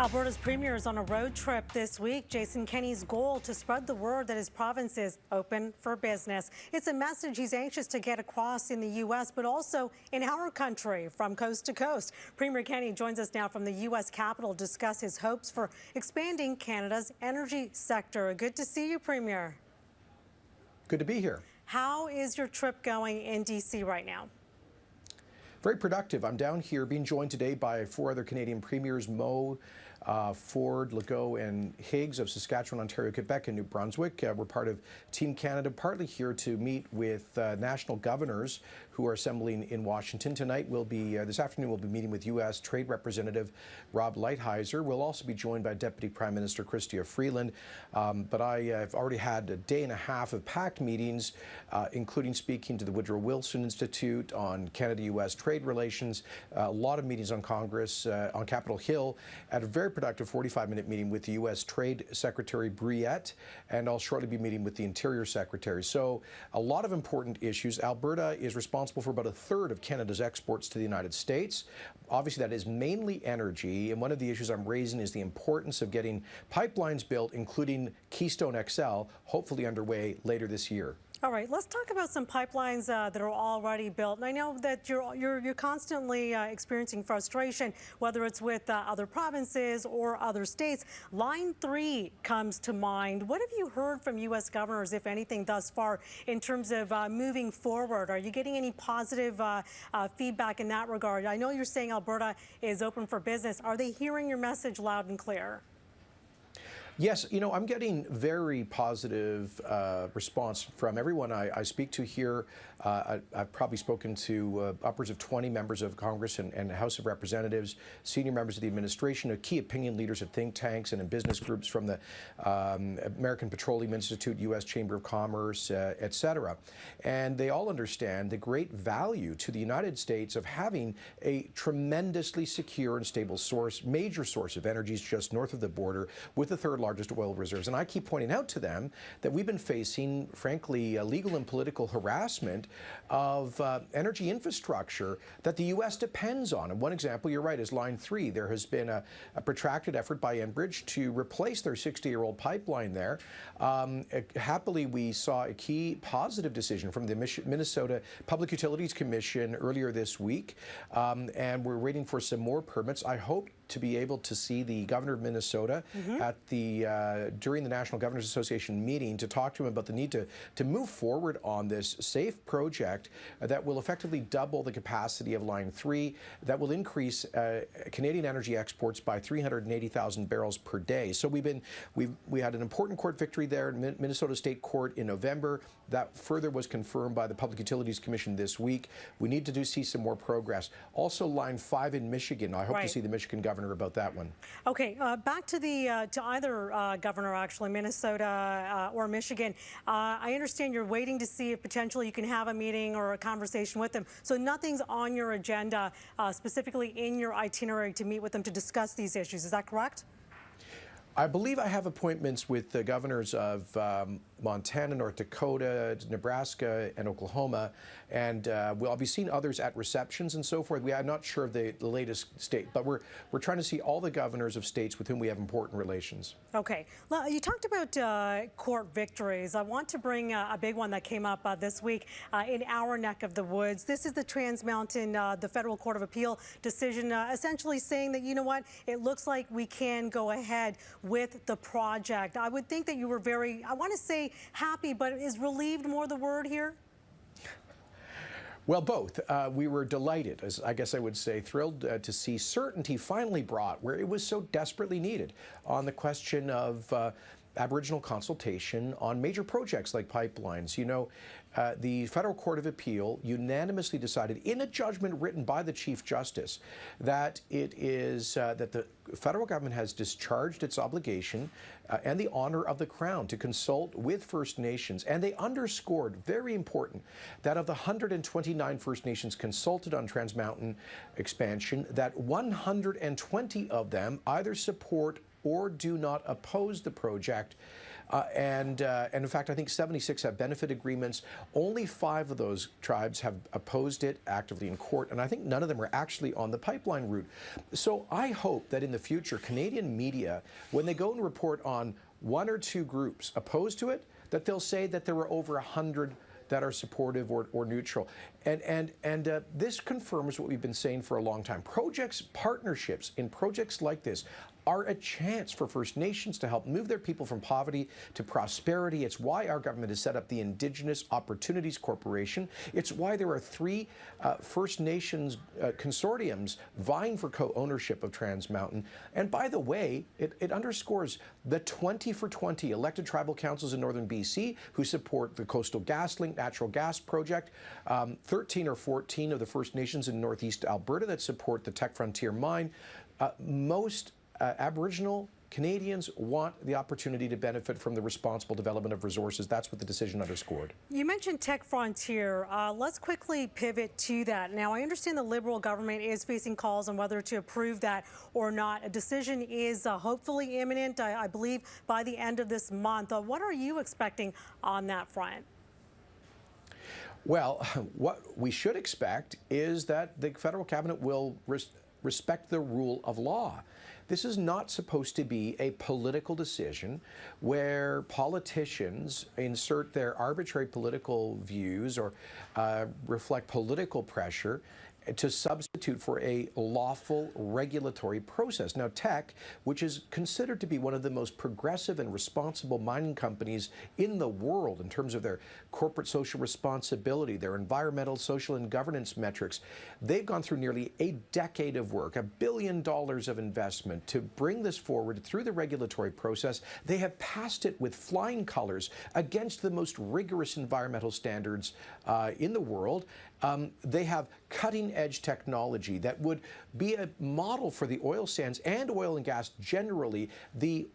Alberta's premier is on a road trip this week. Kenney's goal to spread the word that his province is open for business. It's a message he's anxious to get across in the U.S., but also in our country from coast to coast. Premier Kenney joins us now from the U.S. Capitol to discuss his hopes for expanding Canada's energy sector. Good to see you, Premier. Good to be here. How is your trip going in D.C. right now? Very productive. I'm down here being joined today by four other Canadian premiers, Moe, Ford, Legault, and Higgs of Saskatchewan, Ontario, Quebec, and New Brunswick. We're part of Team Canada, partly here to meet with national governors who are assembling in Washington. Tonight, this afternoon, we'll be meeting with U.S. Trade Representative Rob Lighthizer. We'll also be joined by Deputy Prime Minister Chrystia Freeland. But I've already had a day and a half of packed meetings, including speaking to the Woodrow Wilson Institute on Canada-U.S. trade relations, a lot of meetings on Congress, on Capitol Hill, at a very productive 45-minute meeting with the U.S. Trade Secretary Briette, and I'll shortly be meeting with the Interior Secretary. So a lot of important issues. Alberta is responsible for about a third of Canada's exports to the United States. Obviously, that is mainly energy, and one of the issues I'm raising is the importance of getting pipelines built, including Keystone XL, hopefully underway later this year. All right, let's talk about some pipelines that are already built. And I know that you're constantly experiencing frustration, whether it's with other provinces or other states. Line 3 comes to mind. What have you heard from U.S. governors, if anything, thus far in terms of moving forward? Are you getting any positive feedback in that regard? I know you're saying Alberta is open for business. Are they hearing your message loud and clear? Yes, you know, I'm getting very positive response from everyone I speak to here. I've probably spoken to upwards of 20 members of Congress and House of Representatives, senior members of the administration, key opinion leaders at think tanks and in business groups from the American Petroleum Institute, U.S. Chamber of Commerce, et cetera. And they all understand the great value to the United States of having a tremendously secure and stable major source of energy just north of the border with the third largest oil reserves. And I keep pointing out to them that we've been facing, frankly, legal and political harassment of energy infrastructure that the U.S. depends on. And one example, you're right, is Line 3. There has been a protracted effort by Enbridge to replace their 60-year-old pipeline there. Happily, we saw a key positive decision from the Minnesota Public Utilities Commission earlier this week, and we're waiting for some more permits. I hope to be able to see the governor of Minnesota at during the National Governors Association meeting to talk to him about the need to move forward on this safe project that will effectively double the capacity of Line 3, that will increase Canadian energy exports by 380,000 barrels per day. So we had an important court victory there in Minnesota State Court in November. That further was confirmed by the Public Utilities Commission this week. We need to see some more progress. Also, Line 5 in Michigan. I hope to see the Michigan governor about that one. Okay, back to to either governor, actually, Minnesota or Michigan. I understand you're waiting to see if potentially you can have a meeting or a conversation with them. So nothing's on your agenda, specifically in your itinerary to meet with them to discuss these issues. Is that correct? I believe I have appointments with the governors of Montana, North Dakota, Nebraska, and Oklahoma, and I'll be seeing others at receptions and so forth. I'm not sure of the latest state, but we're trying to see all the governors of states with whom we have important relations. Okay. Well, you talked about court victories. I want to bring a big one that came up this week in our neck of the woods. This is the Trans Mountain, the Federal Court of Appeal decision, essentially saying that, you know what, it looks like we can go ahead with the project. I would think that you were very, I want to say happy, but is relieved more the word here? Well, both. We were delighted, as I guess I would say, thrilled to see certainty finally brought where it was so desperately needed on the question of Aboriginal consultation on major projects like pipelines. You know, the Federal Court of Appeal unanimously decided in a judgment written by the Chief Justice that it is that the federal government has discharged its obligation and the honor of the Crown to consult with First Nations. And they underscored, very important, that of the 129 First Nations consulted on Trans Mountain expansion, that 120 of them either support or do not oppose the project. And in fact, I think 76 have benefit agreements. Only 5 of those tribes have opposed it actively in court, and I think none of them are actually on the pipeline route. So I hope that in the future, Canadian media, when they go and report on 1 or 2 groups opposed to it, that they'll say that there were over 100 that are supportive or neutral. And this confirms what we've been saying for a long time. Partnerships in projects like this are a chance for First Nations to help move their people from poverty to prosperity. It's why our government has set up the Indigenous Opportunities Corporation. It's why there are 3 First Nations consortiums vying for co-ownership of Trans Mountain. And by the way, it underscores the 20 for 20 elected tribal councils in northern BC who support the Coastal GasLink natural gas project, 13 or 14 of the First Nations in northeast Alberta that support the Tech Frontier mine. Most Aboriginal Canadians want the opportunity to benefit from the responsible development of resources. That's what the decision underscored. You mentioned Tech Frontier. Let's quickly pivot to that. Now, I understand the Liberal government is facing calls on whether to approve that or not. A decision is hopefully imminent, I believe, by the end of this month. What are you expecting on that front? Well, what we should expect is that the federal cabinet will respect the rule of law. This is not supposed to be a political decision where politicians insert their arbitrary political views or reflect political pressure to substitute for a lawful regulatory process. Now, Teck, which is considered to be one of the most progressive and responsible mining companies in the world in terms of their corporate social responsibility, their environmental, social, and governance metrics, they've gone through nearly a decade of work, $1 billion of investment to bring this forward through the regulatory process. They have passed it with flying colors against the most rigorous environmental standards in the world. They have cutting-edge technology that would be a model for the oil sands and oil and gas generally. The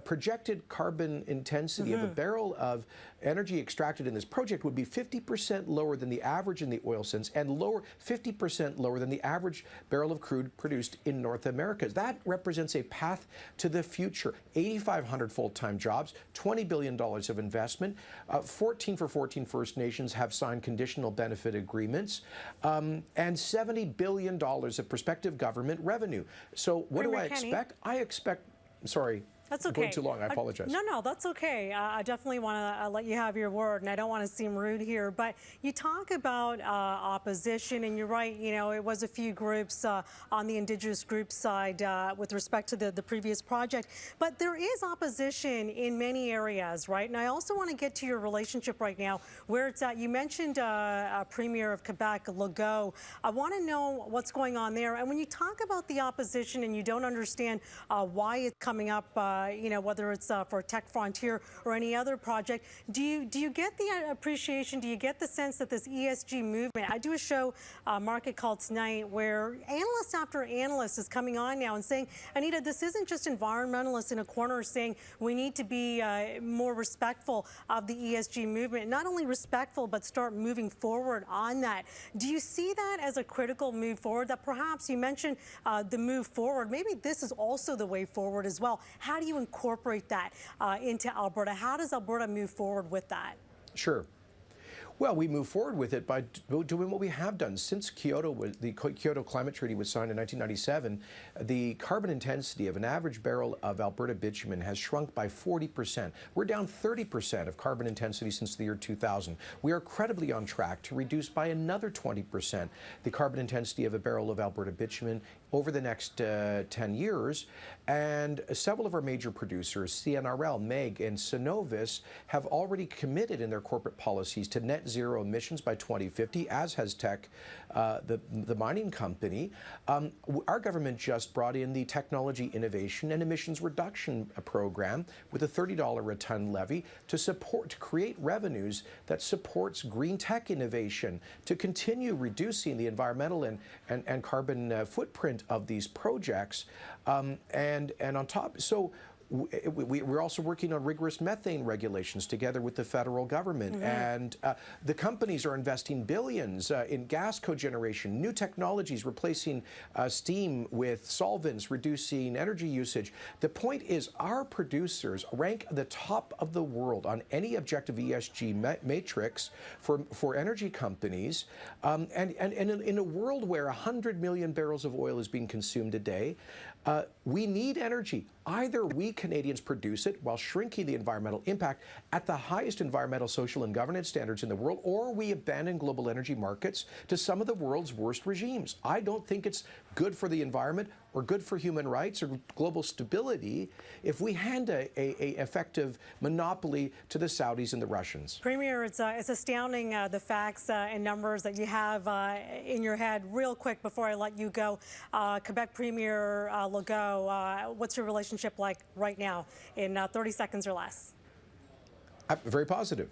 projected carbon intensity of a barrel of energy extracted in this project would be 50% lower than the average in the oil sands and 50% lower than the average barrel of crude produced in North America. That represents a path to the future. 8,500 full-time jobs, $20 billion of investment, 14 for 14 First Nations have signed conditional benefit agreements, and $70 billion of prospective government revenue. So what do I expect? I expect, sorry. That's okay. Going too long, I apologize. No, that's okay. I definitely want to let you have your word, and I don't want to seem rude here, but you talk about opposition, and you're right, you know, it was a few groups on the Indigenous group side with respect to the previous project, but there is opposition in many areas, right? And I also want to get to your relationship right now, where it's at. You mentioned Premier of Quebec, Legault. I want to know what's going on there, and when you talk about the opposition and you don't understand why it's coming up, you know, whether it's for Tech Frontier or any other project, do you get the appreciation? Do you get the sense that this ESG movement? I do a show, Market Call tonight, where analyst after analyst is coming on now and saying, Anita, this isn't just environmentalists in a corner saying we need to be more respectful of the ESG movement. Not only respectful, but start moving forward on that. Do you see that as a critical move forward? That perhaps you mentioned the move forward. Maybe this is also the way forward as well. How do you incorporate that into Alberta? How does Alberta move forward with that? Sure. Well, we move forward with it by doing what we have done. Since the Kyoto Climate Treaty was signed in 1997, the carbon intensity of an average barrel of Alberta bitumen has shrunk by 40%. We're down 30% of carbon intensity since the year 2000. We are credibly on track to reduce by another 20% the carbon intensity of a barrel of Alberta bitumen over the next 10 years. And several of our major producers, CNRL, MEG, and Cenovus, have already committed in their corporate policies to net zero emissions by 2050, as has Teck, the mining company. Our government just brought in the Technology Innovation and Emissions Reduction Program with a $30 a ton levy to create revenues that supports green tech innovation, to continue reducing the environmental and carbon footprint of these projects. And on top, so we're also working on rigorous methane regulations together with the federal government. And the companies are investing billions in gas cogeneration, new technologies, replacing steam with solvents, reducing energy usage. The point is our producers rank the top of the world on any objective ESG matrix for energy companies. And in a world where 100 million barrels of oil is being consumed a day, we need energy. Either we Canadians produce it while shrinking the environmental impact at the highest environmental, social, and governance standards in the world, or we abandon global energy markets to some of the world's worst regimes. I don't think it's good for the environment or good for human rights or global stability if we hand a effective monopoly to the Saudis and the Russians. Premier, it's astounding the facts and numbers that you have in your head. Real quick before I let you go, Quebec Premier Legault, what's your relationship like right now in 30 seconds or less? Very positive.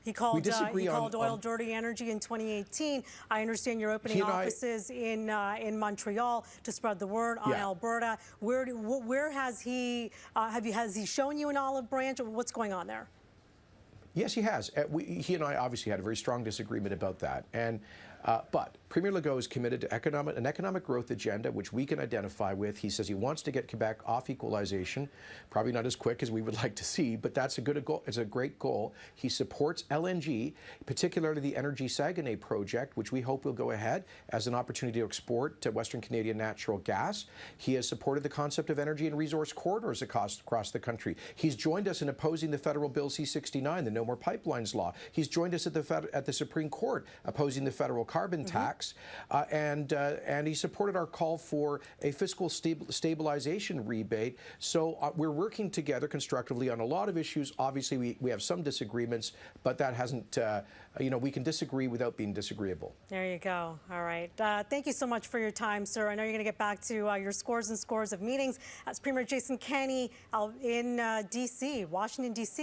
He called oil dirty energy in 2018. I understand you're opening offices in Montreal to spread the word on Alberta. Where has he shown you an olive branch? What's going on there? Yes, he has. He and I obviously had a very strong disagreement about that. But Premier Legault is committed to an economic growth agenda, which we can identify with. He says he wants to get Quebec off equalization, probably not as quick as we would like to see, but that's a good goal. It's a great goal. He supports LNG, particularly the Energy Saguenay project, which we hope will go ahead as an opportunity to export to Western Canadian natural gas. He has supported the concept of energy and resource corridors across the country. He's joined us in opposing the federal Bill C-69, the No More Pipelines law. He's joined us at the Supreme Court opposing the federal carbon tax, and he supported our call for a fiscal stabilization rebate. So we're working together constructively on a lot of issues. Obviously, we have some disagreements, but that hasn't, we can disagree without being disagreeable. There you go. All right. Thank you so much for your time, sir. I know you're going to get back to your scores and scores of meetings. That's Premier Jason Kenney in D.C., Washington, D.C.